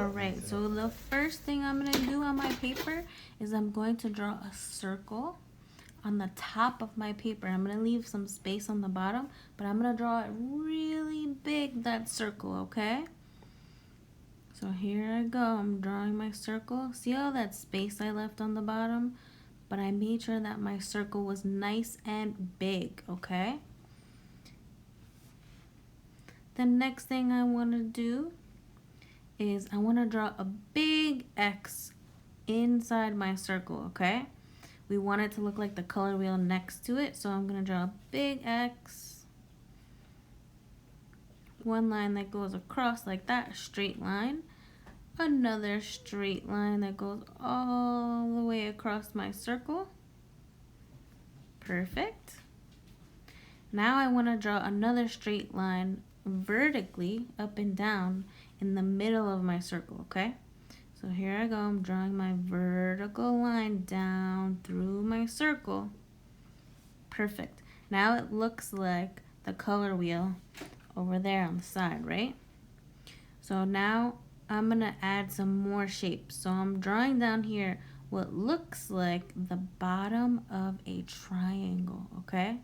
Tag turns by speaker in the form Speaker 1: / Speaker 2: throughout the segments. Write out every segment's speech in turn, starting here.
Speaker 1: Alright, so the first thing I'm going to do on my paper is I'm going to draw a circle on the top of my paper. I'm going to leave some space on the bottom, but I'm going to draw it really big, that circle, okay? So here I go. I'm drawing my circle. See all that space I left on the bottom? But I made sure that my circle was nice and big, okay? The next thing I want to do is I want to draw a big X inside my circle, okay? We want it to look like the color wheel next to it, so I'm going to draw a big X. One line that goes across like that, a straight line. Another straight line that goes all the way across my circle. Perfect. Now I want to draw another straight line vertically up and down in the middle of my circle, okay? So here I go, I'm drawing my vertical line down through my circle. Perfect. Now it looks like the color wheel over there on the side, right? So now I'm gonna add some more shapes. So I'm drawing down here what looks like the bottom of a triangle, okay?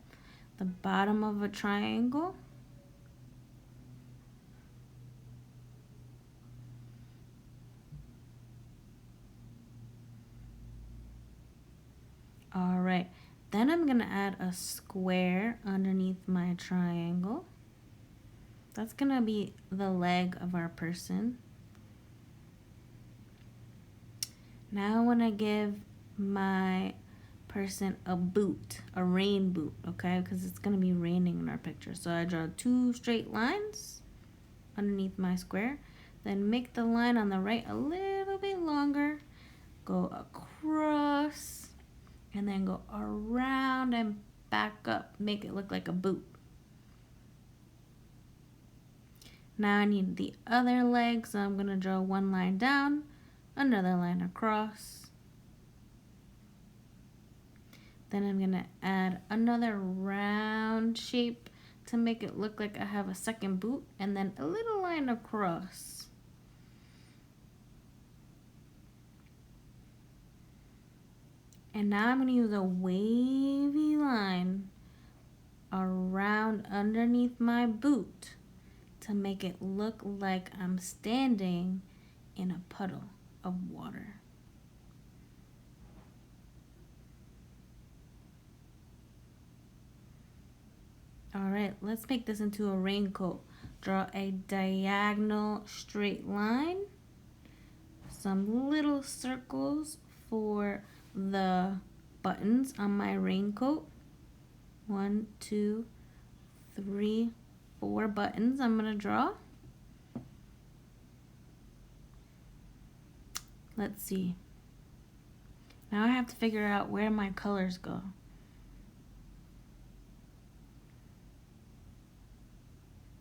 Speaker 1: The bottom of a triangle. All right, then I'm gonna add a square underneath my triangle. That's gonna be the leg of our person. Now I wanna give my person a boot, a rain boot, okay? Because it's gonna be raining in our picture. So I draw 2 straight lines underneath my square. Then make the line on the right a little bit longer. Go across. And then go around and back up. Make it look like a boot. Now I need the other leg, so I'm going to draw one line down, another line across. Then I'm going to add another round shape to make it look like I have a second boot, and then a little line across. And now I'm going to use a wavy line around underneath my boot to make it look like I'm standing in a puddle of water. Alright, let's make this into a raincoat. Draw a diagonal straight line, some little circles for the buttons on my raincoat. 1, 2, 3, 4 buttons I'm gonna draw. Let's see. Now I have to figure out where my colors go.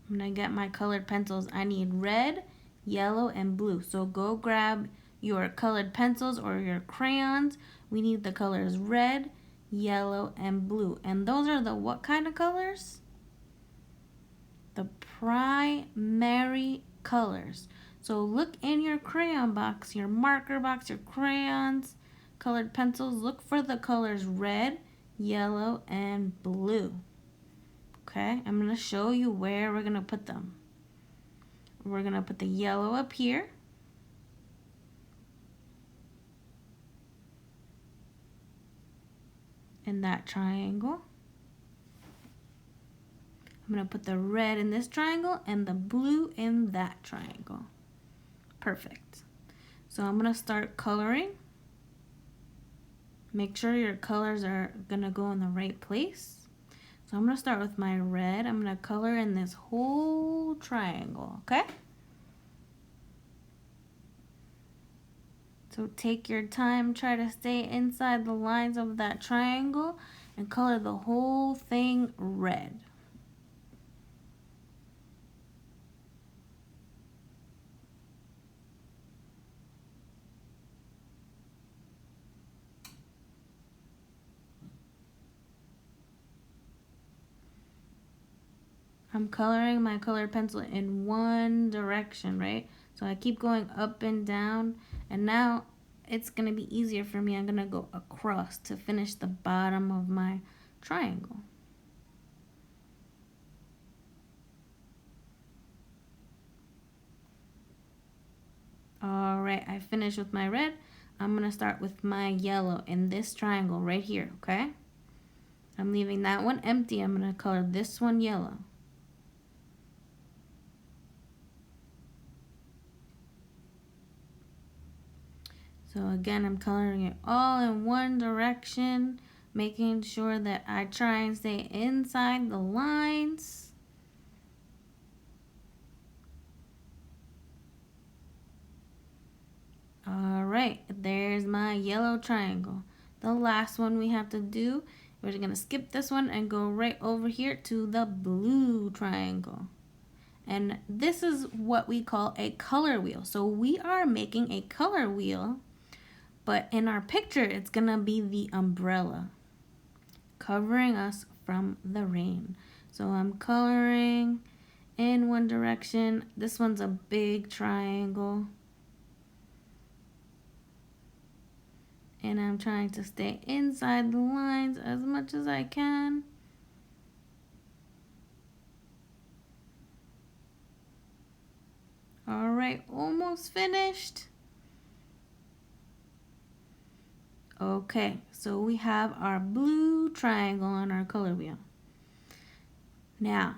Speaker 1: I'm gonna get my colored pencils. I need red, yellow, and blue. So go grab your colored pencils or your crayons. We need the colors red, yellow, and blue. And those are the what kind of colors? The primary colors. So look in your crayon box, your marker box, your crayons, colored pencils. Look for the colors red, yellow, and blue. Okay, I'm going to show you where we're going to put them. We're going to put the yellow up here. In that triangle. I'm going to put the red in this triangle and the blue in that triangle. Perfect. So I'm going to start coloring. Make sure your colors are going to go in the right place. So I'm going to start with my red. I'm going to color in this whole triangle, okay? So take your time, try to stay inside the lines of that triangle and color the whole thing red. I'm coloring my colored pencil in one direction, right? So I keep going up and down, and now it's going to be easier for me. I'm going to go across to finish the bottom of my triangle. Alright, I finished with my red. I'm going to start with my yellow in this triangle right here, okay? I'm leaving that one empty. I'm going to color this one yellow. So again, I'm coloring it all in one direction, making sure that I try and stay inside the lines. Alright, there's my yellow triangle. The last one we have to do, we're going to skip this one and go right over here to the blue triangle. And this is what we call a color wheel. So we are making a color wheel, but in our picture, it's going to be the umbrella covering us from the rain. So I'm coloring in one direction. This one's a big triangle. And I'm trying to stay inside the lines as much as I can. Alright, almost finished. Okay, so we have our blue triangle on our color wheel. Now,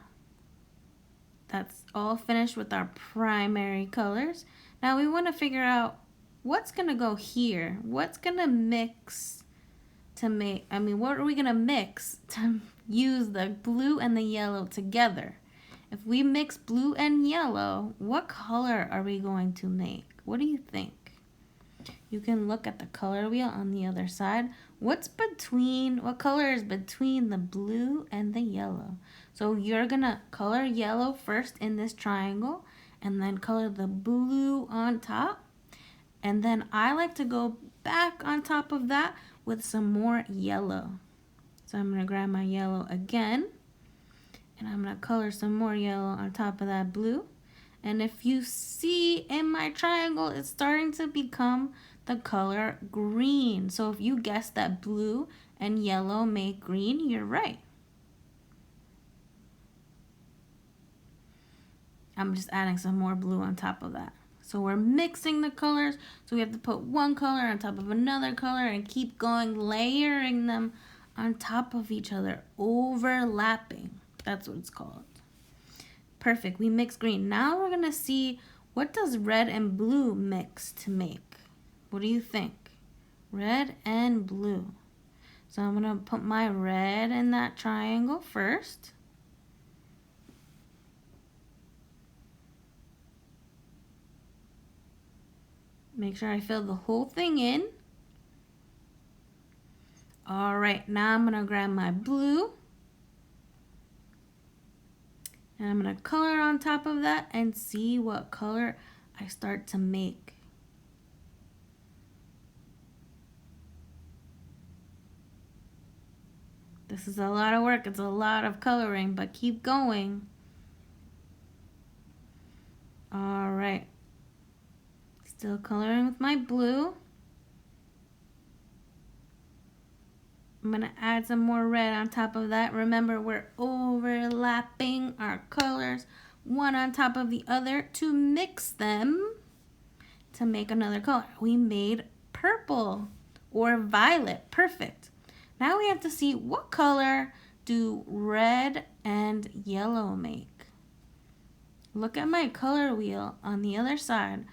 Speaker 1: that's all finished with our primary colors. Now we want to figure out what's going to go here. What's going to mix to make, what are we going to mix to use the blue and the yellow together? If we mix blue and yellow, what color are we going to make? What do you think? You can look at the color wheel on the other side. What color is between the blue and the yellow? So you're gonna color yellow first in this triangle and then color the blue on top. And then I like to go back on top of that with some more yellow. So I'm gonna grab my yellow again and I'm gonna color some more yellow on top of that blue. And if you see in my triangle, it's starting to become the color green. So if you guess that blue and yellow make green, you're right. I'm just adding some more blue on top of that. So we're mixing the colors. So we have to put one color on top of another color and keep going, layering them on top of each other, overlapping. That's what it's called. Perfect, we mixed green. Now we're gonna see, what does red and blue mix to make? What do you think? Red and blue. So I'm gonna put my red in that triangle first. Make sure I fill the whole thing in. All right, now I'm gonna grab my blue. And I'm gonna color on top of that and see what color I start to make. This is a lot of work, it's a lot of coloring, but keep going. All right, still coloring with my blue. I'm gonna add some more red on top of that. Remember, we're overlapping our colors one on top of the other to mix them to make another color. We made purple or violet. Perfect. Now we have to see, what color do red and yellow make? Look at my color wheel on the other side.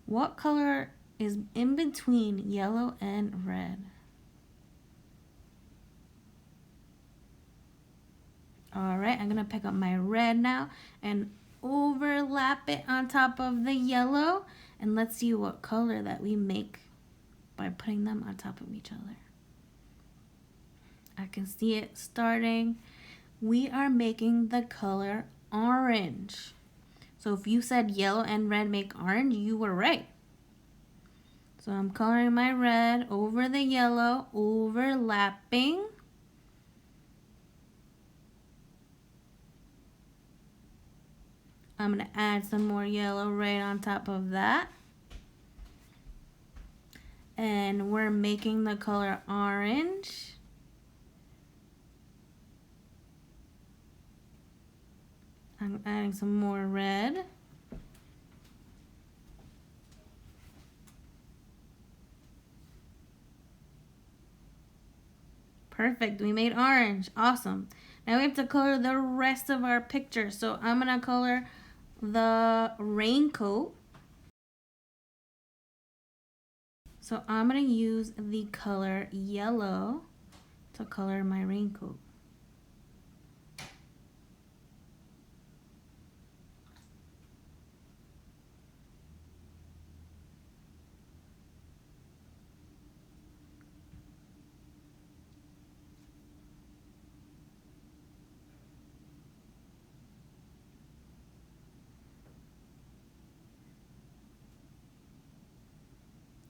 Speaker 1: What color is in between yellow and red? All right, I'm gonna pick up my red now and overlap it on top of the yellow, and let's see what color that we make by putting them on top of each other. I can see it starting. We are making the color orange. So if you said yellow and red make orange, you were right. So I'm coloring my red over the yellow, overlapping. I'm going to add some more yellow right on top of that. And we're making the color orange. I'm adding some more red. Perfect, we made orange, awesome. Now we have to color the rest of our picture. So I'm gonna color the raincoat. So I'm gonna use the color yellow to color my raincoat.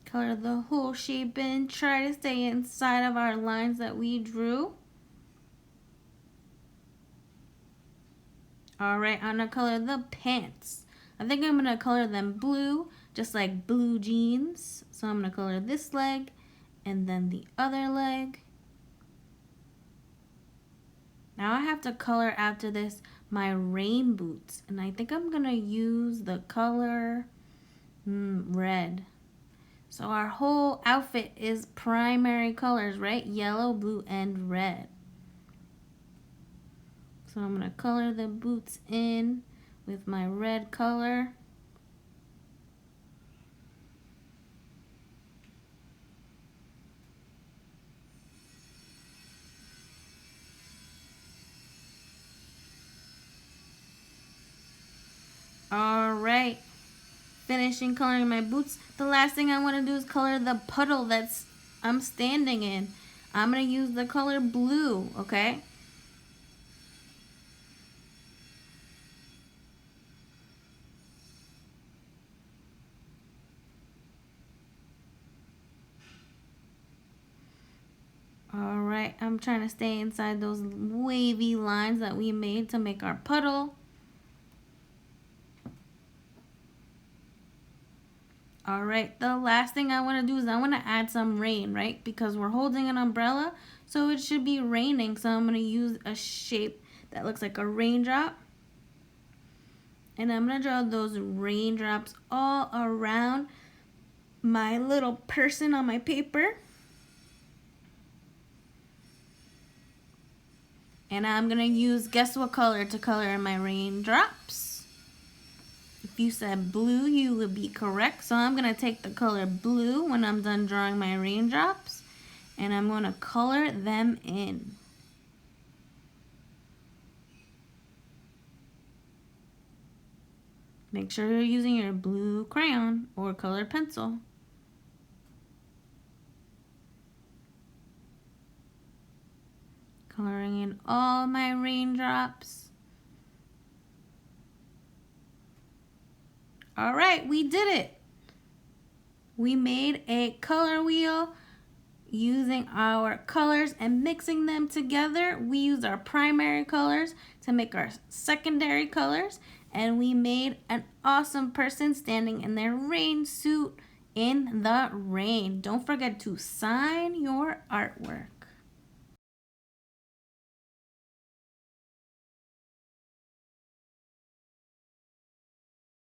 Speaker 1: Color the whole shape in, try to stay inside of our lines that we drew. Alright, I'm gonna color the pants. I think I'm gonna color them blue, just like blue jeans. So I'm gonna color this leg and then the other leg. Now I have to color after this my rain boots, and I think I'm gonna use the color red. So our whole outfit is primary colors, right? Yellow, blue, and red. So I'm gonna color the boots in with my red color. All right, finishing coloring my boots. The last thing I want to do is color the puddle that's I'm standing in. I'm going to use the color blue, okay? All right, I'm trying to stay inside those wavy lines that we made to make our puddle. All right, the last thing I want to do is I want to add some rain, right? Because we're holding an umbrella, so it should be raining. So I'm going to use a shape that looks like a raindrop. And I'm going to draw those raindrops all around my little person on my paper. And I'm going to use, guess what color to color in my raindrops? If you said blue, you would be correct. So I'm going to take the color blue when I'm done drawing my raindrops, and I'm going to color them in. Make sure you're using your blue crayon or colored pencil. Coloring in all my raindrops. All right, we did it. We made a color wheel using our colors and mixing them together. We used our primary colors to make our secondary colors, and we made an awesome person standing in their rain suit in the rain. Don't forget to sign your artwork.